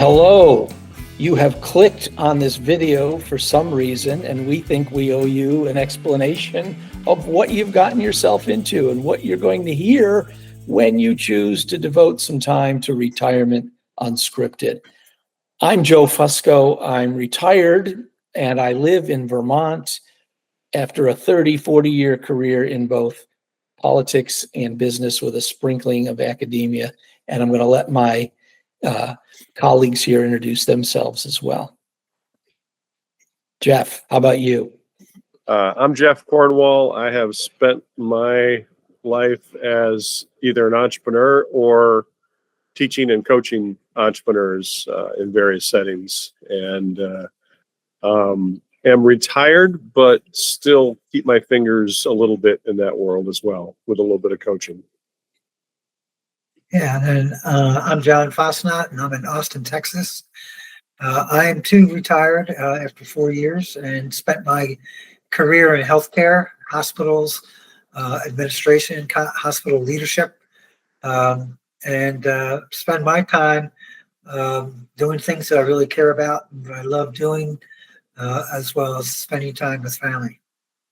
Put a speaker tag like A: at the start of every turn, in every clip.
A: Hello. You have clicked on this video for some reason, and we think we owe you an explanation of what you've gotten yourself into and what you're going to hear when you choose to devote some time to Retirement Unscripted. I'm Joe Fusco. I'm retired, and I live in Vermont after a 30, 40-year career in both politics and business with a sprinkling of academia. And I'm going to let my colleagues here introduce themselves as well. Jeff, how about you?
B: I'm Jeff Cornwall. I have spent my life as either an entrepreneur or teaching and coaching entrepreneurs in various settings, and am retired, but still keep my fingers a little bit in that world as well, with a little bit of coaching.
C: Yeah, and I'm Joe Fusco, and I'm in Austin, Texas. I am too retired after 4 years and spent my career in healthcare, hospitals, administration, hospital leadership, and spend my time doing things that I really care about and that I love doing, as well as spending time with family.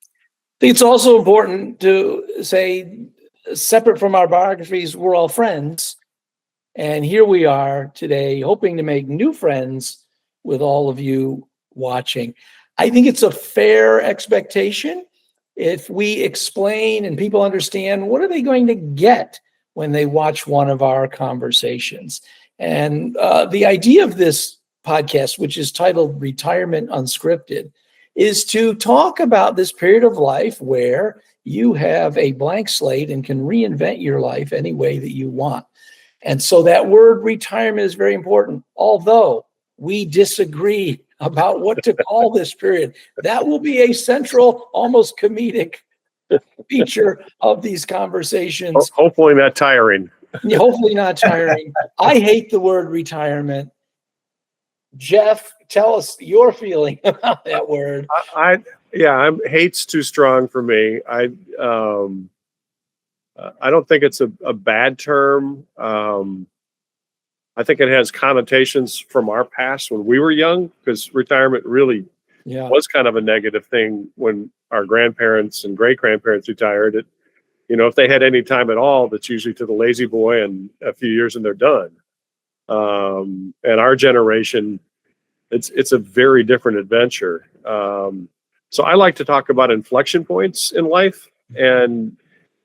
A: I think it's also important to say, separate from our biographies, we're all friends. And here we are today, hoping to make new friends with all of you watching. I think it's a fair expectation if we explain and people understand what are they going to get when they watch one of our conversations. And the idea of this podcast, which is titled Retirement Unscripted, is to talk about this period of life where you have a blank slate and can reinvent your life any way that you want. And so that word retirement is very important, although we disagree about what to call this period. That will be a central, almost comedic feature of these conversations.
B: Hopefully not tiring.
A: Hopefully not tiring. I hate the word retirement. Jeff, tell us your feeling about that word.
B: Hate's too strong for me. I don't think it's a bad term. I think it has connotations from our past when we were young, because retirement really was kind of a negative thing when our grandparents and great-grandparents retired. If they had any time at all, that's usually to the lazy boy and a few years and they're done. And our generation, it's a very different adventure. So I like to talk about inflection points in life, and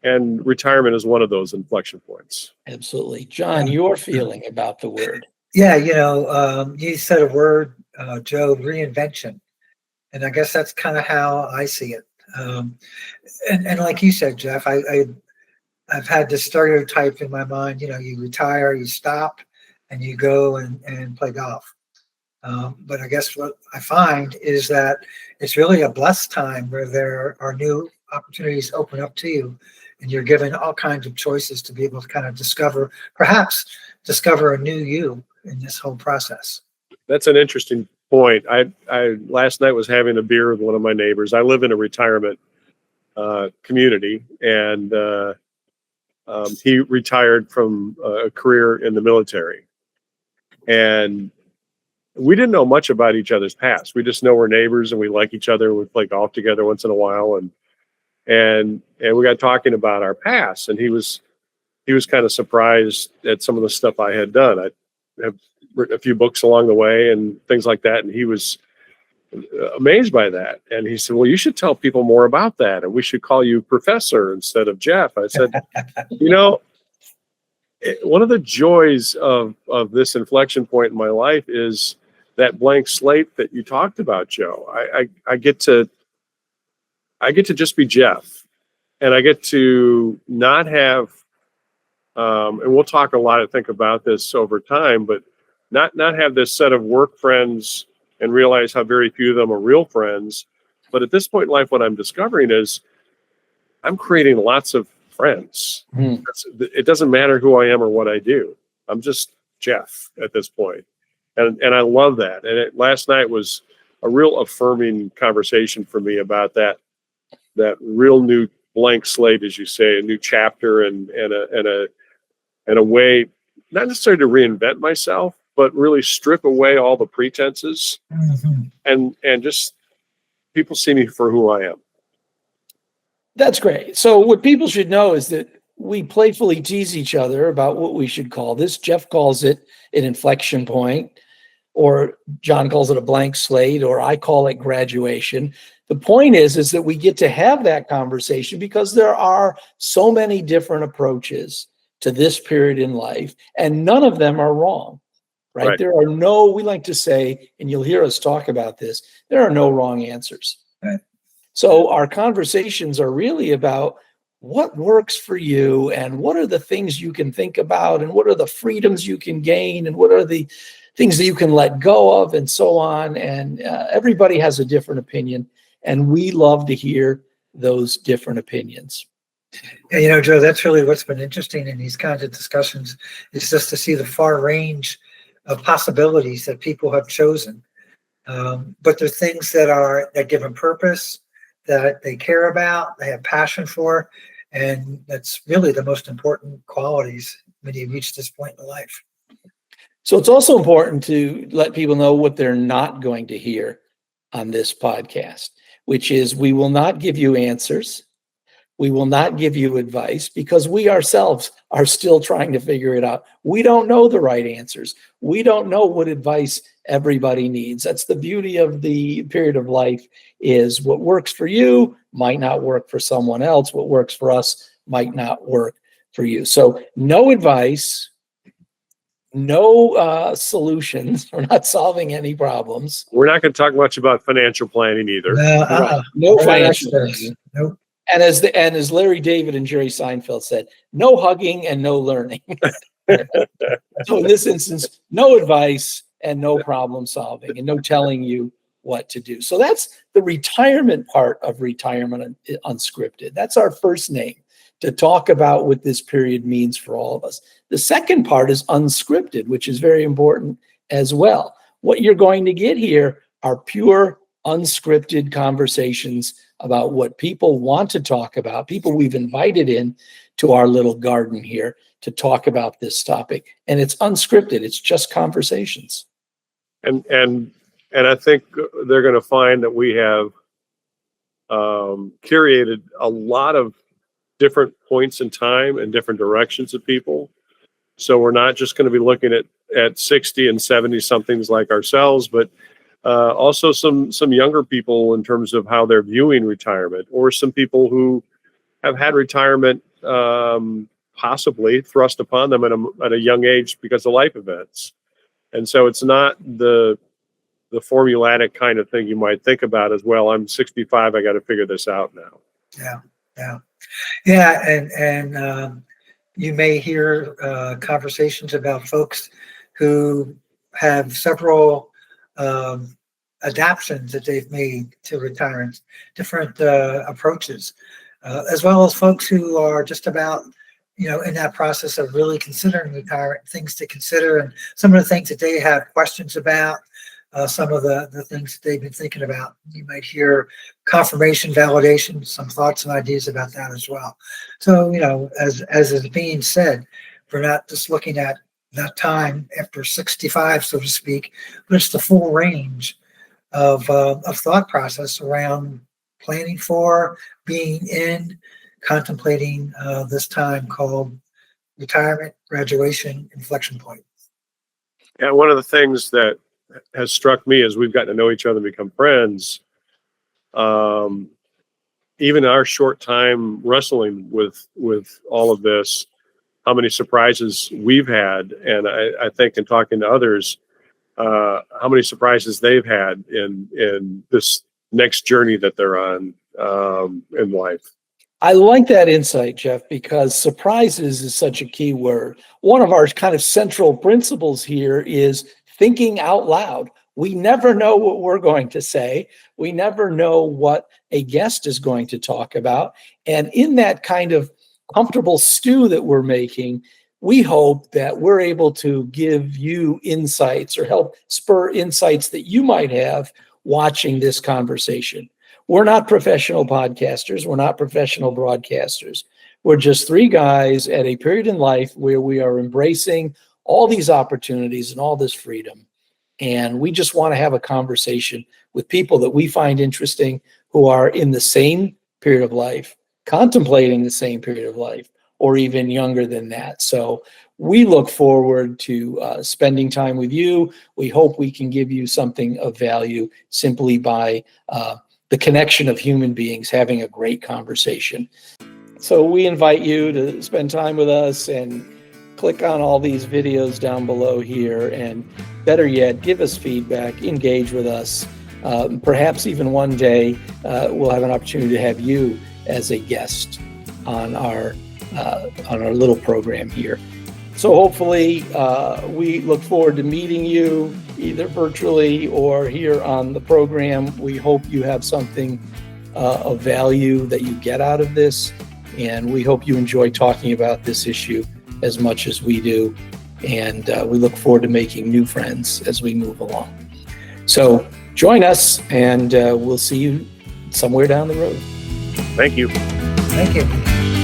B: retirement is one of those inflection points.
A: Absolutely. John, your feeling about the word.
C: Yeah, you said a word, Joe, reinvention. And I guess that's kind of how I see it. And like you said, Jeff, I've had this stereotype in my mind, you retire, you stop, and you go and play golf. But I guess what I find is that it's really a blessed time where there are new opportunities open up to you, and you're given all kinds of choices to be able to kind of perhaps discover a new you in this whole process.
B: That's an interesting point. I last night was having a beer with one of my neighbors. I live in a retirement community, and he retired from a career in the military. And we didn't know much about each other's past. We just know we're neighbors and we like each other. We play golf together once in a while, and we got talking about our past. And he was kind of surprised at some of the stuff I had done. I have written a few books along the way and things like that, and he was amazed by that. And he said, "Well, you should tell people more about that, and we should call you Professor instead of Jeff." I said, one of the joys of this inflection point in my life is that blank slate that you talked about, Joe. I get to just be Jeff, and I get to not have, and we'll talk a lot, I think, about this over time, but not have this set of work friends and realize how very few of them are real friends. But at this point in life, what I'm discovering is I'm creating lots of friends. It doesn't matter who I am or what I do. I'm just Jeff at this point. And I love that. And last night was a real affirming conversation for me about that real new blank slate, as you say, a new chapter and a way, not necessarily to reinvent myself, but really strip away all the pretenses
C: Mhm.
B: and just people see me for who I am.
A: That's great. So what people should know is that we playfully tease each other about what we should call this. Jeff calls it an inflection point, or John calls it a blank slate, or I call it graduation. The point is that we get to have that conversation because there are so many different approaches to this period in life, and none of them are wrong, right?
B: Right.
A: There are no, we like to say, and you'll hear us talk about this, there are no wrong answers.
C: Right.
A: So our conversations are really about what works for you and what are the things you can think about and what are the freedoms you can gain and what are the things that you can let go of and so on. And everybody has a different opinion, and we love to hear those different opinions.
C: Yeah, Joe, that's really what's been interesting in these kinds of discussions is just to see the far range of possibilities that people have chosen. But they're things that give them purpose, that they care about, they have passion for, and that's really the most important qualities when you reach this point in life.
A: So it's also important to let people know what they're not going to hear on this podcast, which is we will not give you answers. We will not give you advice because we ourselves are still trying to figure it out. We don't know the right answers. We don't know what advice everybody needs. That's the beauty of the period of life, is what works for you might not work for someone else. What works for us might not work for you. So no advice, no solutions. We're not solving any problems.
B: We're not going to talk much about financial planning either.
A: No
C: We're not
A: financial
C: experts.
A: planning.
C: Nope.
A: And as Larry David and Jerry Seinfeld said, no hugging and no learning. So in this instance, no advice and no problem solving and no telling you what to do. So that's the retirement part of Retirement Unscripted. That's our first name, to talk about what this period means for all of us. The second part is unscripted, which is very important as well. What you're going to get here are pure unscripted conversations about what people want to talk about, people we've invited in to our little garden here to talk about this topic. And it's unscripted. It's just conversations.
B: And I think they're going to find that we have curated a lot of different points in time and different directions of people. So we're not just going to be looking at 60 and 70 somethings like ourselves, but also some younger people in terms of how they're viewing retirement, or some people who have had retirement possibly thrust upon them at a young age because of life events. And so it's not the formulatic kind of thing you might think about as, well, I'm 65, I got to figure this out now.
C: Yeah. And you may hear conversations about folks who have several adaptions that they've made to retirement, different approaches, as well as folks who are just about, in that process of really considering retirement, things to consider, and some of the things that they have questions about, some of the things that they've been thinking about. You might hear confirmation, validation, some thoughts and ideas about that as well. So, as is being said, we're not just looking at that time after 65, so to speak, but it's the full range of thought process around planning for, being in, contemplating this time called retirement, graduation, inflection point.
B: And one of the things that has struck me as we've gotten to know each other and become friends, even our short time wrestling with all of this, how many surprises we've had, and I think in talking to others, how many surprises they've had in this next journey that they're on in life.
A: I like that insight, Jeff, because surprises is such a key word. One of our kind of central principles here is thinking out loud. We never know what we're going to say. We never know what a guest is going to talk about. And in that kind of comfortable stew that we're making, we hope that we're able to give you insights or help spur insights that you might have watching this conversation. We're not professional podcasters. We're not professional broadcasters. We're just three guys at a period in life where we are embracing all these opportunities and all this freedom. And we just want to have a conversation with people that we find interesting, who are in the same period of life, contemplating the same period of life, or even younger than that. So we look forward to spending time with you. We hope we can give you something of value simply by the connection of human beings having a great conversation. So we invite you to spend time with us and click on all these videos down below here, and better yet, give us feedback, engage with us. Perhaps even one day we'll have an opportunity to have you as a guest on our little program here. So hopefully we look forward to meeting you either virtually or here on the program. We hope you have something of value that you get out of this, and we hope you enjoy talking about this issue as much as we do. And we look forward to making new friends as we move along. So join us, and we'll see you somewhere down the road.
B: Thank you.
C: Thank you.